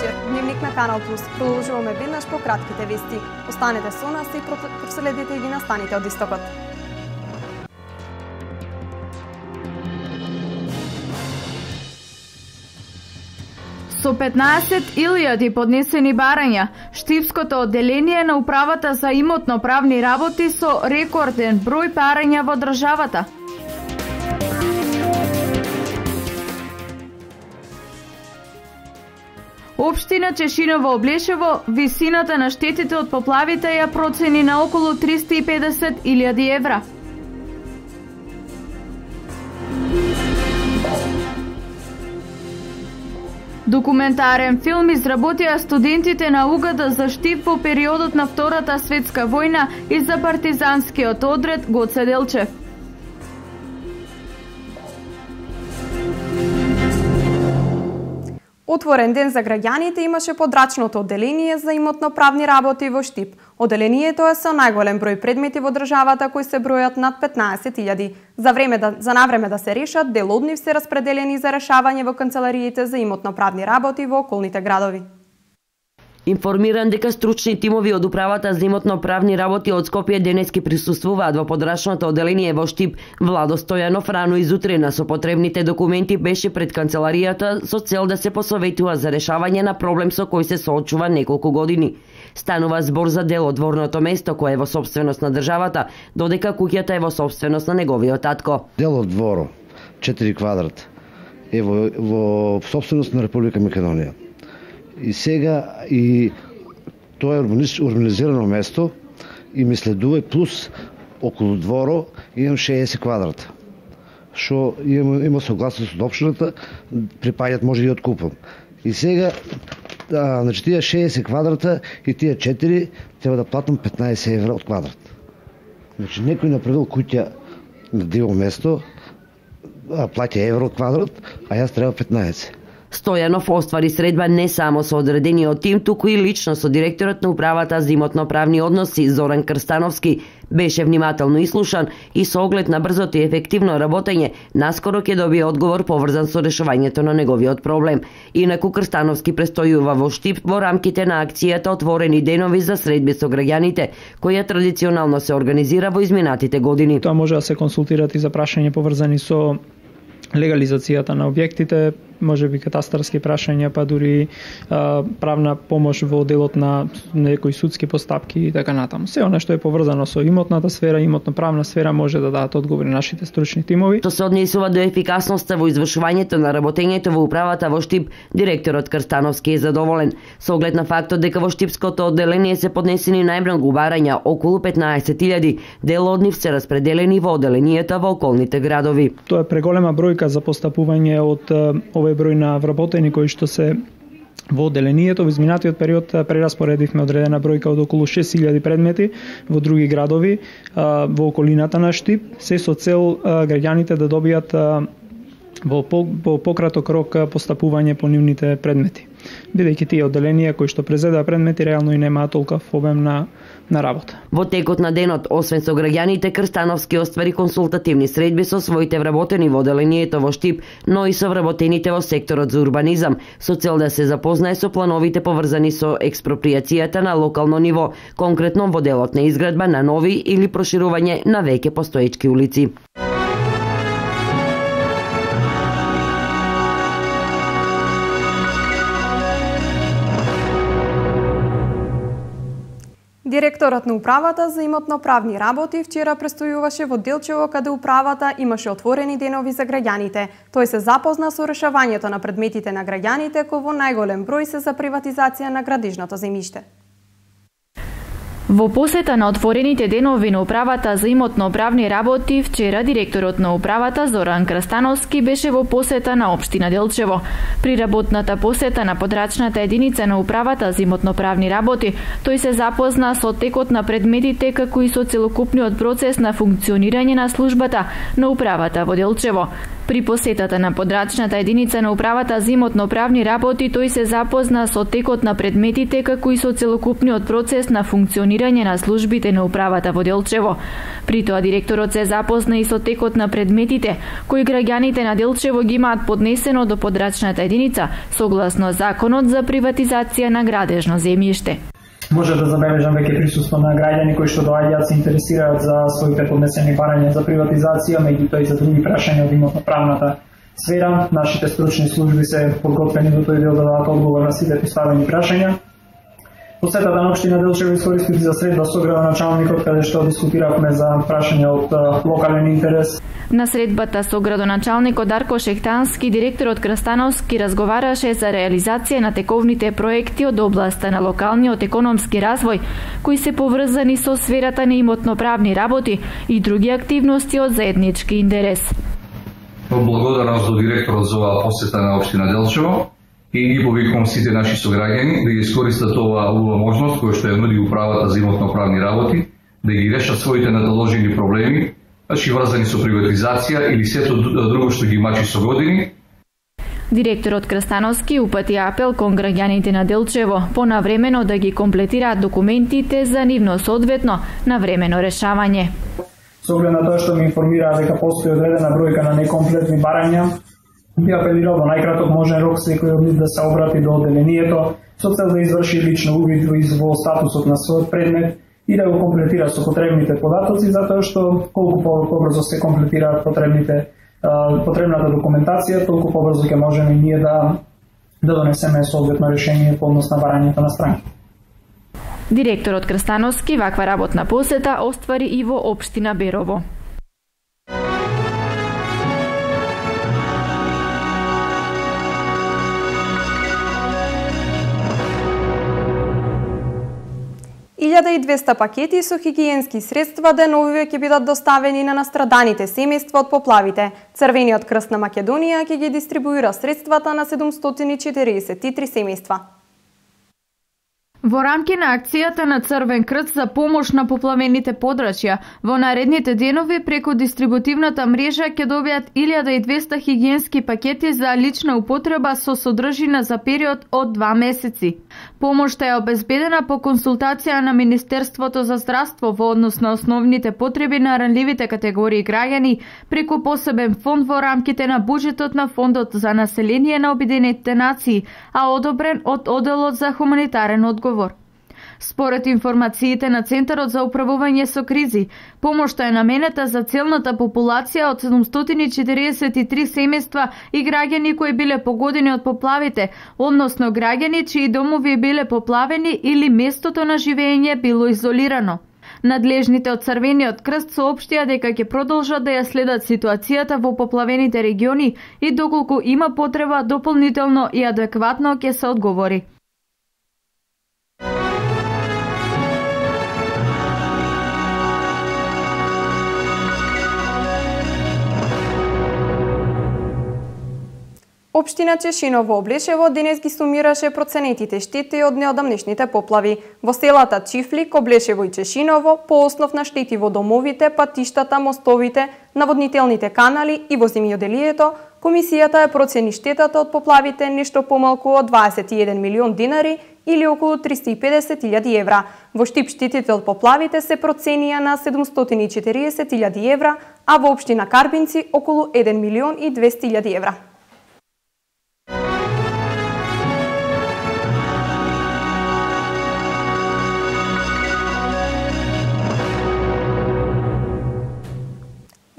вечер. Дневник на Канал Плюс. Продолжуваме веднаш по кратките вести. Останете со нас и проследете ги настаните од истокот. Со 15.000 поднесени барања, Штипското одделение на Управата за имотно-правни работи со рекорден број барања во државата. Општина Чешиново-Облешево висината на штетите од поплавите ја процени на околу 350.000 евра. Документарен филм изработија студентите на УГД за Штип во периодот на Втората светска војна и за партизанскиот одред Гоце Делчев. Отворен ден за граѓаните имаше подрачното одделение за имотно-правни работи во Штип. Одделението е со најголем број предмети во државата кои се бројат над 15.000. За навреме да се решат, дел од нив се распределени за решавање во канцелариите за имотно-правни работи во околните градови. Информиран дека стручни тимови од Управата за имотно-правни работи од Скопје денески присуствуваат во подрачното одделение во Штип, Владо Стојанов рано изутрена со потребните документи беше пред канцеларијата со цел да се посоветува за решавање на проблем со кој се соочува неколку години. Станува збор за дел од дворното место кое е во сопственост на државата, додека куќата е во сопственост на неговиот татко. Дел од дворо, 4 квадрат, е во сопственост на Република Македонија. И сега и тоа е урбанизирано место и ми следува плюс околу дворо имам 60 квадрата. Што има согласност од општината, припаѓаат може и откупам. И сега значи тие 60 квадрата и тие 4 треба да платам 15 евра од квадрат. Значи некој направил куќа на диво место, плаќа евро од квадрат, а јас треба 15. Стојанов оствари средба не само со одредениот тим, туку и лично со директорот на Управата за имотно-правни односи Зоран Крстановски. Беше внимателно ислушан и со оглед на брзото и ефективно работење, наскоро ќе добие одговор поврзан со решувањето на неговиот проблем. Инаку Крстановски престојува во Штип во рамките на акцијата Отворени денови за средби со граѓаните, која традиционално се организира во изминатите години. Тоа може да се консултират и за прашања поврзани со легализацијата на објектите, може би катастарски прашања, па дури правна помош во делот на некои судски постапки и така натаму. Се она што е поврзано со имотната сфера, имотно-правна сфера може да дадат одговори нашите стручни тимови. Што се однесува до ефикасноста во извршувањето на работењето во Управата во Штип, директорот Крстановски е задоволен. Со оглед на фактот дека во Штипското одделение се поднесени најмногу барања, околу 15.000, дел од нив се распределени во одделенијата во околните градови. Тоа е преголема бројка за постапување од овој број на вработени кои што се во одделението. Во изминатиот период прераспоредивме одредена бројка од околу 6.000 предмети во други градови во околината на Штип, се со цел граѓаните да добијат во пократок рок постапување по нивните предмети. Бидејќи тие одделенија кои што презедаа предмети реално и немаат толков обем на работа. Во текот на денот, освен со граѓаните, Крстановски оствари консултативни средби со своите вработени во одделението во Штип, но и со вработените во секторот за урбанизам, со цел да се запознае со плановите поврзани со експроприацијата на локално ниво, конкретно во делот на изградба на нови или проширување на веќе постоечки улици. Директорот на Управата за имотно-правни работи вчера престојуваше во Делчево, каде Управата имаше отворени денови за граѓаните. Тој се запозна со решавањето на предметите на граѓаните, кои во најголем број се за приватизација на градижното земјиште. Во посета на отворените денови на Управата за имотно-правни работи, вчера директорот на Управата Зоран Крстановски беше во посета на општина Делчево. При работната посета на подрачната единица на Управата за имотно-правни работи, тој се запозна со текот на предметите како и со целокупниот процес на функционирање на службата на Управата во Делчево. При посетата на подрачната единица на управата за имотно-правни работи тој се запозна со текот на предметите како и со целокупниот процес на функционирање на службите на управата во Делчево. При тоа директорот се запозна и со текот на предметите кои граѓаните на Делчево ги имаат поднесено до подрачната единица согласно Законот за приватизација на градежно земјиште. Може да забележам веќе присуство на граѓани кои што доаѓаат се интересираат за своите поднесени барања за приватизација, меѓутоа и за други прашања од имотно-правната сфера. Нашите стручни служби се подготвени во тој дел да дадат одговор на сите поставени прашања. Посетата на општина Делчево искористив за средба со градоначалникот, каде што дискутиравме за прашања од локален интерес. На средбата со градоначалникот Дарко Шехтански, директорот Крстановски разговараше за реализација на тековните проекти од областа на локалниот економски развој, кои се поврзани со сферата на имотно-правни работи и други активности од заеднички интерес. Благодарност до директорот за оваа посета на општина Делчево и ги повикувам сите наши сограѓани да ги искористат оваа убава можност која што ја нуди управата за имотно-правни работи, да ги решат своите надоложени проблеми, врзани со приватизација или сето друго што ги мачи со години. Директорот Крстановски упати апел кон граѓаните на Делчево понавремено да ги комплетираат документите за нивно соодветно навремено решавање. Со оглед на тоа што ми информираа дека постои одредена бројка на некомплетни барања, би апелирал во најкраток можен рок секој од нив да се обрати до одделението со цел да изврши лично увид во статусот на својот предмет и да го комплетира со потребните податоци, затоа што колку побрзо се комплетираат потребната документација, толку побрзо ќе можеме и ние да донесеме соодветно решение по однос на барањето на странки. Директорот Крстановски ваква работна посета оствари и во општина Берово. Илјада и 200 пакети со хигиенски средства деновиве ќе бидат доставени на настраданите семејства од поплавите. Црвениот крст на Македонија ќе ги дистрибуира средствата на 743 семејства. Во рамки на акцијата на Црвен крст за помош на поплавените подрачја, во наредните денови преку дистрибутивната мрежа ќе добијат 1200 хигиенски пакети за лична употреба со содржина за период од 2 месеци. Помошта е обезбедена по консултација на Министерството за здравство во однос на основните потреби на ранливите категории граѓани преку посебен фонд во рамките на буџетот на Фондот за население на Обединетите нации, а одобрен од Оделот за хуманитарен одговор. Според информациите на Центарот за управување со кризи, помошта е наменета за целната популација од 743 семејства и граѓани кои биле погодени од поплавите, односно граѓани чии домови биле поплавени или местото на живење било изолирано. Надлежните од Црвениот крст соопштија дека ќе продолжат да ја следат ситуацијата во поплавените региони и доколку има потреба дополнително и адекватно ќе се одговори. Општина Чешиново Облешево денес ги сумираше проценетите штети од неодамнешните поплави. Во селата Чифлик, Облешево и Чешиново, по основ на штети во домовите, патиштата, мостовите, наводнителните канали и во земјоделието, комисијата ја процени штетата од поплавите нешто помалку од 21 милион динари или околу 350.000 евра. Во Штип штетите од поплавите се проценија на 740.000 евра, а во општина Карбинци околу 1 милион и 200.000 евра.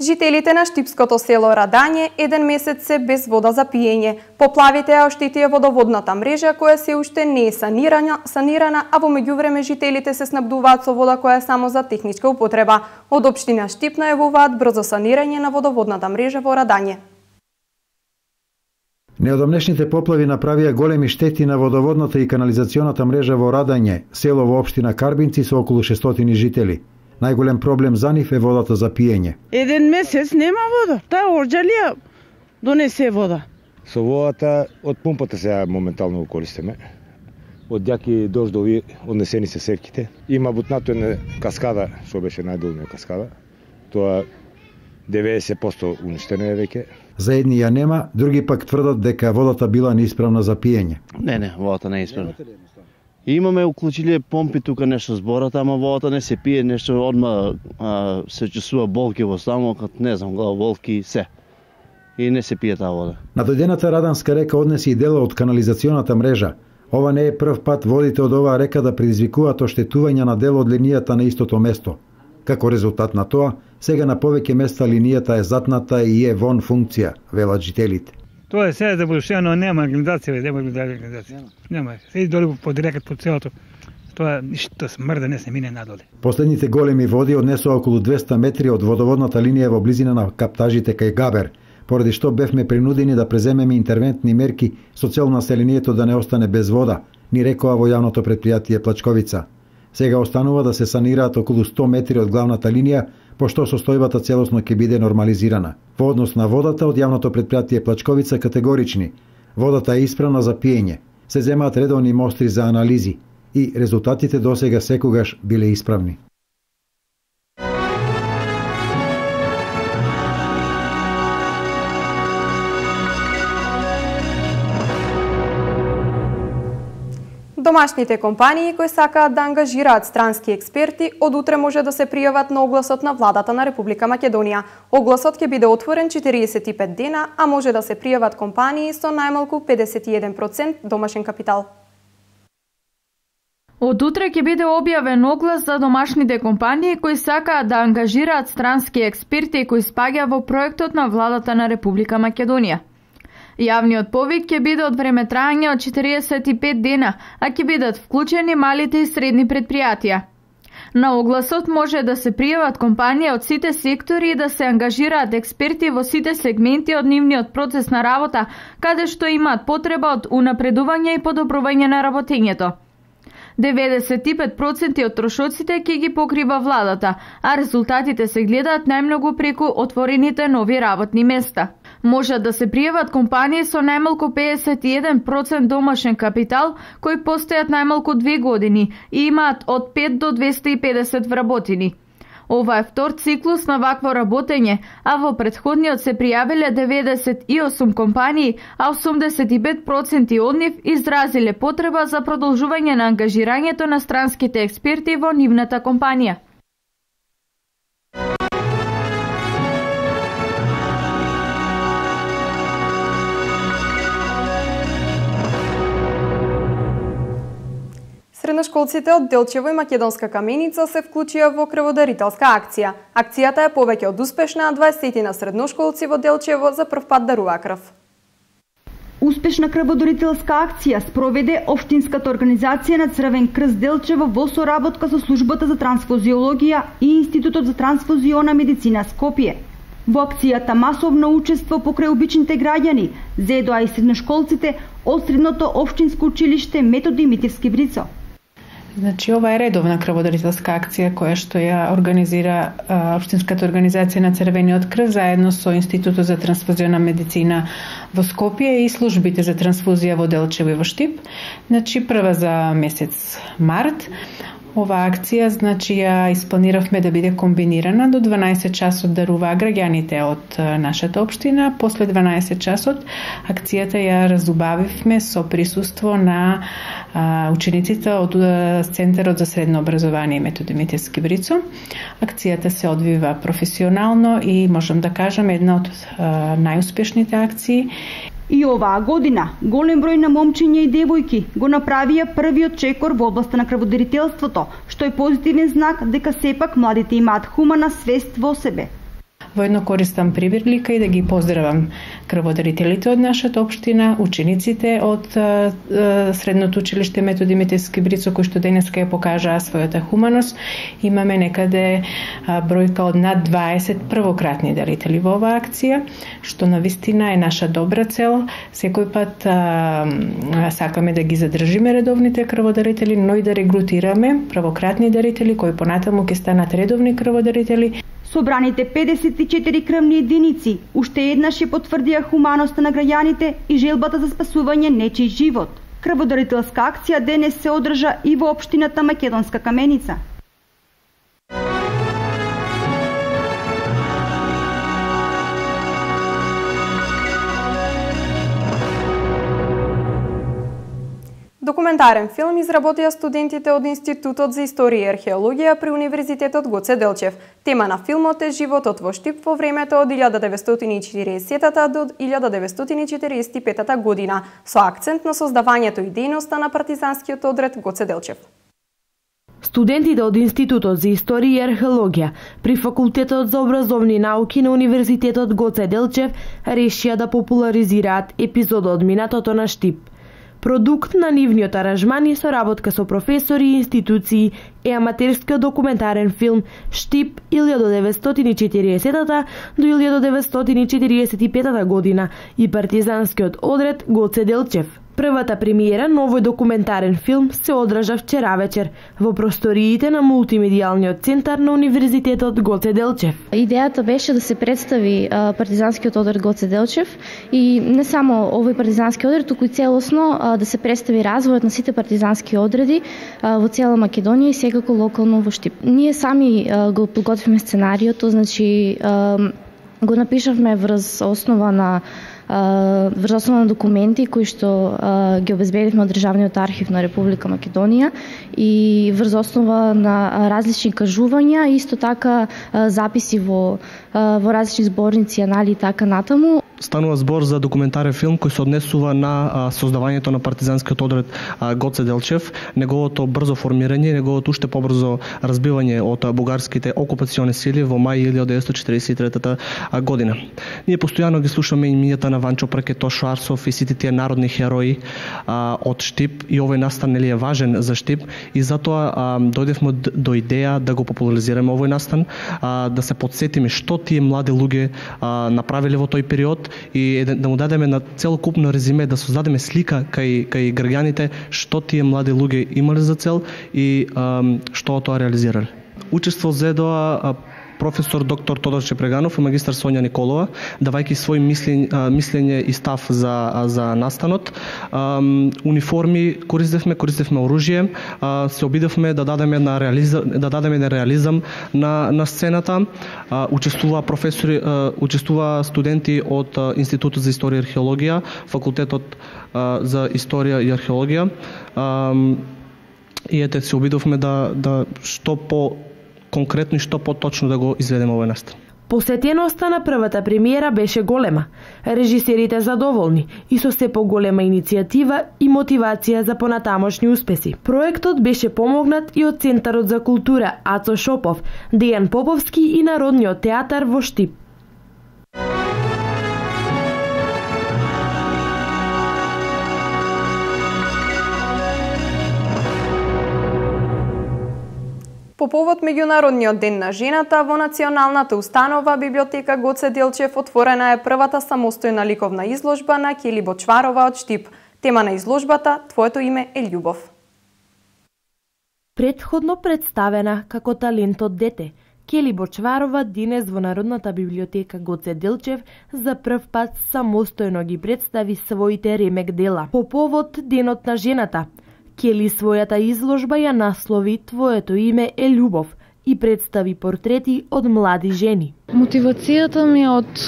Жителите на штипското село Радање еден месец се без вода за пиење. Поплавите ја оштетија водоводната мрежа која се уште не е санирана, а во меѓувреме жителите се снабдуваат со вода која е само за техничка употреба. Од општина Штип најавуваат брзо санирање на водоводната мрежа во Радање. Неодамнешните поплави направија големи штети на водоводната и канализационата мрежа во Радање, село во општина Карбинци со околу 600 жители. Најголем проблем за нив е водата за пиење. Еден месец нема вода. Таа орџалија донесе вода. Со водата од пумпата сега моментално го користиме. Од јаки дождови однесени се серките. Има бутнато една каскада, што беше најдолна каскада. Тоа 90% уништено е веќе. За едни ја нема, други пак тврдат дека водата била неисправна за пиење. Не, водата не е исправна. Имаме уклучиле помпи тука нешто збората, ама водата не се пие, нешто одма се чувствува болки во стомакот, не знам, болки се. И не се пие таа вода. Надојдената Раданска река однеси и дела од канализационата мрежа. Ова не е прв пат водите од оваа река да предизвикуваат оштетување на дел од линијата на истото место. Како резултат на тоа, сега на повеќе места линијата е затната и е вон функција, велат жителите. Тоа е сега заболшено, нема организација, нема организација. Нема, се долу под реката по целото. Тоа ништо смрда не се мине надоле. Последните големи води однесоа околу 200 метри од водоводната линија во близина на каптажите кај Габер, поради што бевме принудени да преземеме интервентни мерки со цел населението да не остане без вода, ни рекоа во јавното предпријатие Плачковица. Сега останува да се санираат околу 100 метри од главната линија, пошто состојбата целосно ќе биде нормализирана. Во однос на водата од јавното предпријатие Плачковица категорични. Водата е исправна за пиење. Се земаат редовни мостри за анализи и резултатите досега секогаш биле исправни. Домашните компании кои сакаат да ангажираат странски експерти, од утре може да се пријават на огласот на владата на Република Македонија. Огласот ќе биде отворен 45 дена, а може да се пријават компании со најмалку 51% домашен капитал. Од утре ќе биде објавен оглас за домашните компании кои сакаат да ангажираат странски експерти кои спаѓа во проектот на владата на Република Македонија. Јавниот повик ќе биде од време трајање од 45 дена, а ќе бидат вклучени малите и средни предпријатија. На огласот може да се пријават компании од сите сектори и да се ангажираат експерти во сите сегменти од нивниот процес на работа, каде што имаат потреба од унапредување и подобрување на работењето. 95% од трошоците ќе ги покрива владата, а резултатите се гледаат најмногу преку отворените нови работни места. Можат да се пријават компании со најмалку 51% домашен капитал, кои постојат најмалку 2 години и имаат од 5 до 250 вработени. Ова е втор циклус на вакво работење, а во претходниот се пријавиле 98 компании, а 85% од нив изразиле потреба за продолжување на ангажирањето на странските експерти во нивната компанија. Средношколците од Делчево и Македонска Каменица се вклучија во крводарителска акција. Акцијата е повеќе од успешна, а 20 на средношколци во Делчево за прв пат дарува крв. Успешна крводарителска акција спроведе Општинската организација на Црвен крст Делчево во соработка со Службата за трансфузиологија и Институтот за трансфузиона медицина Скопје. Во акцијата масовно учество покрај обичните граѓани зедоа и средношколците од Средното општинско училиште Методи Митевски Брицо. Значи, ова е редовна крводарителска акција која што ја организира Општинската организација на Црвениот крст заедно со Институтот за трансфузиона медицина во Скопје и службите за трансфузија во Делчево и во Штип. Значи, прва за месец март. Ова акција, значи, ја испланиравме да биде комбинирана до 12 часот даруваа граѓаните од нашата општина. После 12 часот акцијата ја разубавивме со присуство на учениците од Центарот за средно образование Методи Митевски Брицо. Акцијата се одвива професионално и можам да кажам една од најуспешните акции. И оваа година голем број на момчиња и девојки го направија првиот чекор во областа на крводарителството, што е позитивен знак дека сепак младите имаат хумана свест во себе. Воедно користам прилика и да ги поздравам крводарителите од нашата општина, учениците од Средното училиште Методи Митевски Брицо, кои што денеска ја покажаа својата хуманост. Имаме некаде бројка од над 20 првократни дарители во оваа акција, што навистина е наша добра цел. Секој пат сакаме да ги задржиме редовните крводарители, но и да регрутираме првократни дарители кои понатаму ќе станат редовни крводарители. Собраните 54 крвни единици уште еднаш ја потврдија хуманоста на граѓаните и желбата за спасување нечиј живот. Крводарителска акција денес се одржа и во општината Македонска Каменица. Документарен филм изработија студентите од Институтот за историја и археологија при Универзитетот Гоце Делчев. Тема на филмот е животот во Штип во времето од 1940 до 1945 година, со акцент на создавањето и дејноста на партизанскиот одред Гоце Делчев. Студентите од Институтот за историја и археологија при Факултетот за образовни науки на Универзитетот Гоце Делчев решија да популаризираат епизода од минатото на Штип. Продукт на нивниот аранжман и соработка со професори и институции е аматерскиот документарен филм Штип 1940 до 1945 година и партизанскиот одред Гоце Делчев. Првата премиера на овој документарен филм се одржа вчера вечер во просториите на мултимедијалниот центар на Универзитетот Гоце Делчев. Идејата беше да се представи партизанскиот одред Гоце Делчев и не само овој партизански одред, туку и целосно да се представи развојот на сите партизански одреди во цела Македонија и секако локално во Штип. Ние сами го подготвивме сценариото, значи го напишавме врз основа на документи кои што ги обезбедивме од Државниот архив на Република Македонија и врз основа на различни кажувања, исто така записи во различни зборници, анали и така натаму. Станува збор за документарен филм кој се однесува на создавањето на партизанскиот одред Гоце Делчев, неговото брзо формирање, неговото уште побрзо разбивање од бугарските окупациони сили во мај 1943 година. Ние постојано ги слушаме имињата на Ванчо Прекетошо Арсов и сите тие народни херои од Штип и овој настан нели е важен за Штип и затоа дојдевме до идеја да го популаризираме овој настан, да се потсетиме што тие млади луѓе направиле во тој период и да му дадеме на целокупно резиме, да создадеме слика кај граѓаните што тие млади луѓе имале за цел и што тоа реализирале. Учество зедоа професор доктор Тодор Чепреганов и магистар Сонја Николова, давајќи свој мислење и став за настанот. Униформи користевме оружје, се обидевме да дадеме на реализам на сцената. Учествува професори, учествува студенти од Институтот за историја и археологија, Факултетот за историја и археологија. И ете се обидовме да што по конкретно и што поточно да го изведеме овој настан. Посетеноста на првата премиера беше голема. Режисерите задоволни и со се поголема иницијатива и мотивација за понатамошни успеси. Проектот беше помогнат и од Центарот за култура Ацо Шопов, Дејан Поповски и Народниот театар во Штип. По повод Меѓународниот ден на жената, во Националната установа библиотека Гоце Делчев отворена е првата самостојна ликовна изложба на Кели Бочварова од Штип. Тема на изложбата "Твоето име е љубов". Претходно представена како талентот дете, Кели Бочварова денес во Народната библиотека Гоце Делчев за прв пат самостојно ги представи своите ремек дела. По повод Денот на жената, Кели својата изложба ја наслови "Твоето име е љубов" и представи портрети од млади жени. Мотивацијата ми е од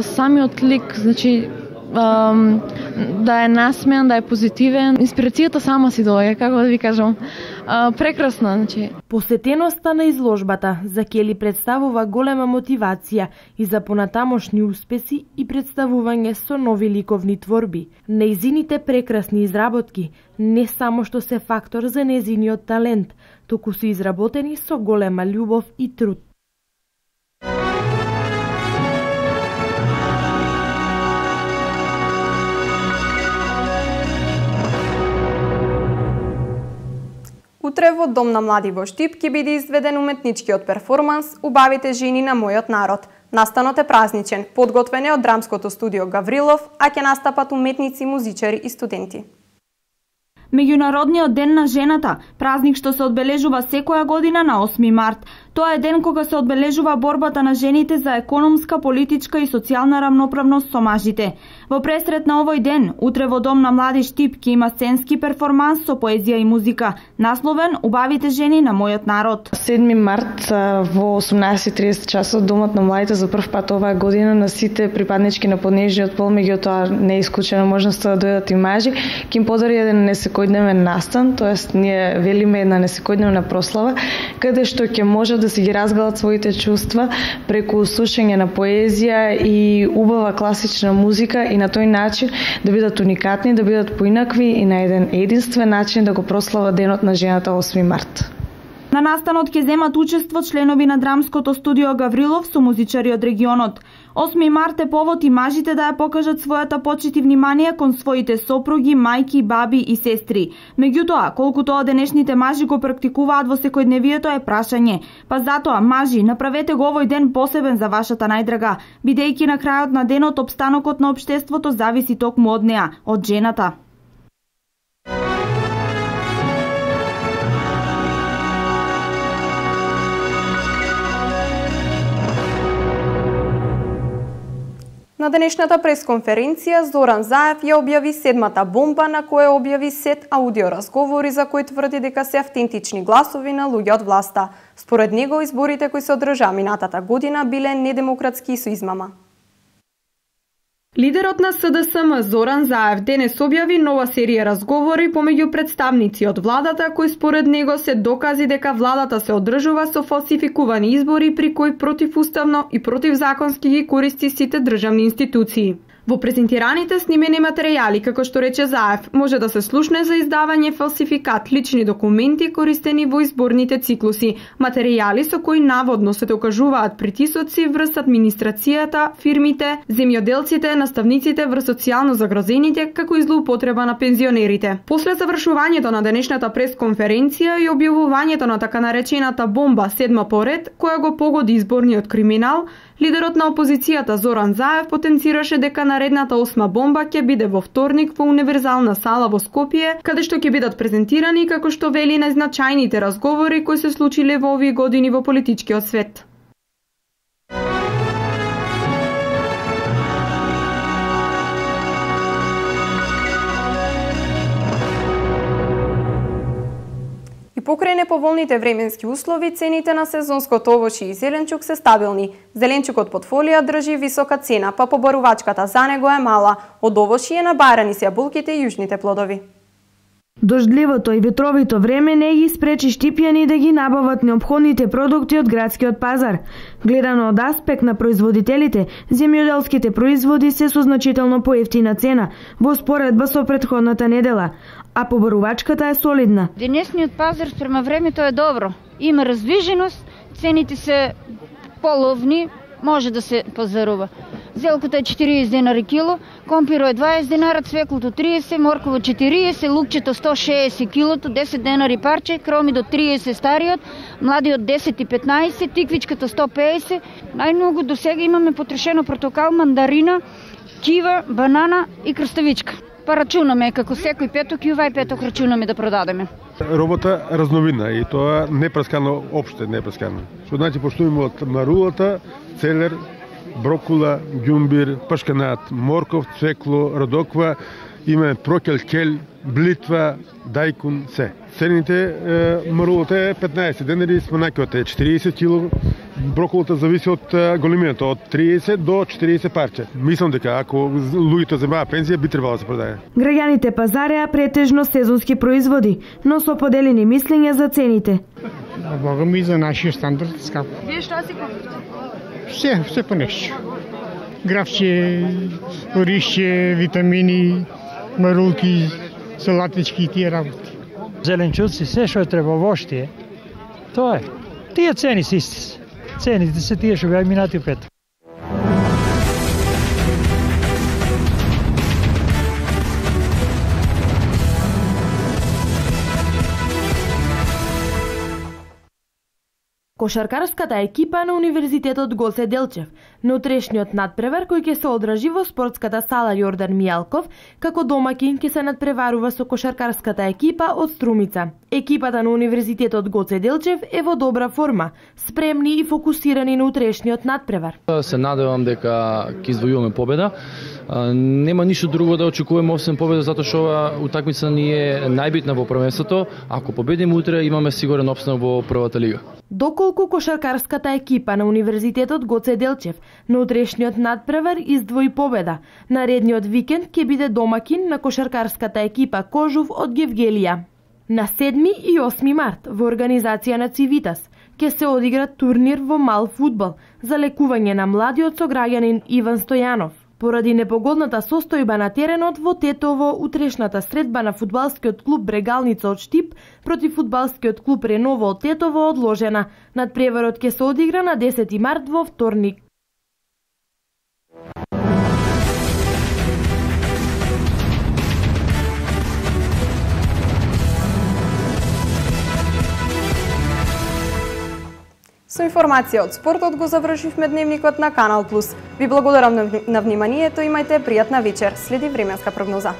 самиот лик, значи да е насмеан, да е позитивен. Инспирацијата сама си доаѓа, како да ви кажам. Прекрасна, значи. Посетеноста на изложбата за Кели представува голема мотивација и за понатамошни успеси и представување со нови ликовни творби. Нејзините прекрасни изработки не само што се фактор за нејзиниот талент, туку се изработени со голема љубов и труд. Утре во Дом на млади во Штип ќе биде изведен уметничкиот перформанс "Убавите жени на мојот народ". Настанот е празничен, подготвен е од драмското студио Гаврилов, а ќе настапат уметници, музичари и студенти. Меѓународниот ден на жената, празник што се одбележува секоја година на 8 март. Тоа е ден кога се одбележува борбата на жените за економска, политичка и социјална рамноправност со мажите. Во пресрет на овој ден, утре во Дом на млади Штип ќе има сценски перформанс со поезија и музика, насловен "Убавите жени на мојот народ". 7 март во 18:30 часот Домот на младите за прв пат оваа година на сите припаднички на поднежниот пол, меѓутоа не е исклучена можноста да дојдат и мажи, ќе им подари еден несекојдневен настан, тоест ние велиме една несекојдневна прослава, каде што ќе можат да си ги разгалат своите чувства преку слушање на поезија и убава класична музика и на тој начин да бидат уникатни, да бидат поинакви и на еден единствен начин да го прослава денот на жената 8 март. На настанот ќе земат учество членови на драмското студио Гаврилов со музичари од регионот. 8 март е повод и мажите да ја покажат својата почит и внимание кон своите сопруги, мајки, баби и сестри. Меѓутоа, колку тоа денешните мажи го практикуваат во секојдневието е прашање. Па затоа, мажи, направете го овој ден посебен за вашата најдрага, бидејќи на крајот на денот опстанокот на општеството зависи токму од неа, од жената. На денешната пресконференција Зоран Заев ја објави седмата бомба на која објави сет аудиоразговори за кои тврди дека се автентични гласови на луѓе од власта. Според него изборите кои се одржаа минатата година биле недемократски и со измама. Лидерот на СДСМ Зоран Заев денес објави нова серија разговори помеѓу представници од владата кои според него се докази дека владата се одржува со фалсификувани избори при кои противуставно и противзаконски ги користи сите државни институции. Во презентираните снимени материјали, како што рече Заев, може да се слушне за издавање фалсификат лични документи користени во изборните циклуси, материјали со кои наводно се докажуваат притисоци врз администрацијата, фирмите, земјоделците, наставниците врз социјално загрозените, како и злоупотреба на пензионерите. После завршувањето на денешната пресконференција и објавувањето на така наречената бомба седма поред, која го погоди изборниот криминал, лидерот на опозицијата Зоран Заев потенцираше дека наредната 8 бомба ќе биде во вторник во универзална сала во Скопје, каде што ќе бидат презентирани како што вели најзначајните разговори кои се случиле во овие години во политичкиот свет. И покрај неповолните временски услови, цените на сезонското овошје и зеленчук се стабилни. Зеленчукот под фолија држи висока цена, па побарувачката за него е мала. Од овошје набарани се јабулките и јужните плодови. Дождливото и ветровито време не ги спречи штипјани да ги набават неопходните продукти од градскиот пазар. Гледано од аспект на производителите, земјоделските производи се со значително поевтина цена во споредба со претходната недела, а побарувачката е солидна. Денесниот пазар спрема времето е добро. Има раздвиженост, цените се половни, може да се пазарува. Зелката е 40 денари кило, компиро е 20 денара, цвеклото 30, морково 40, лукчето 160 килото, 10 денари парче, кромидо 30 стариот, младиот 10 и 15, тиквичката 150. Најмногу до сега имаме потрошено портокал, мандарина, кива, банана и крставичка. Па рачунаме како секој петок и овај петок рачунаме да продадеме. Робота разновидна и тоа непрескано, опште непрескано. Што значи поштуваме од марулата, целер, брокула, ѓумбир, пашканат, морков, цвекло, родоква, имаме прокел, кел, блитва, дајкун, се. Цените марулата е 15 денари, сманакиот е 40 кило, брокулата зависи од големината, од 30 до 40 парче. Мислам дека ако луѓето земаат пензија, би требало да се продаде. Граѓаните пазареа претежно сезонски производи, но со поделени мислења за цените. Бога ми за нашиот стандард скап. Вие што си купите? Се по нешто. Гравче, оришче, витамини, марулки, салатички и тие работи. Зеленчуци, се што треба воштие, тоа е. Тие цени се исти. Цените се тие што беа минати у петок. Кошаркарската екипа на Универзитетот Гоце Делчев На утрешниот надпревар кој ќе се одржи во спортската сала Јордан Мијалков, како домакин ќе се надпреварува со кошаркарската екипа од Струмица. Екипата на Универзитетот Гоце Делчев е во добра форма, спремни и фокусирани на утрешниот надпревар. Се надевам дека ќе извојуваме победа. Нема ништо друго да очекуваме освен победа, затоа што ова утакмица ни е најбитна во првенството. Ако победиме утре, имаме сигурен опстанок во првата лига. Доколку кошаркарската екипа на Универзитетот Гоце Делчев на утрешниот надпревар издвои победа, наредниот викенд ќе биде домакин на кошаркарската екипа Кожув од Гевгелија. На 7 и 8 март во организација на Цивитас ќе се одигра турнир во мал фудбал за лекување на младиот сограѓанин Иван Стојанов. Поради непогодната состојба на теренот во Тетово, утрешната средба на фудбалскиот клуб Брегалница од Штип против фудбалскиот клуб Реново од Тетово одложена. Надпреварот ќе се одигра на 10 март во вторник. Со информација од спортот го завршивме дневникот на Канал Плюс. Ви благодарам на вниманието, имајте пријатна вечер. Следи временска прогноза.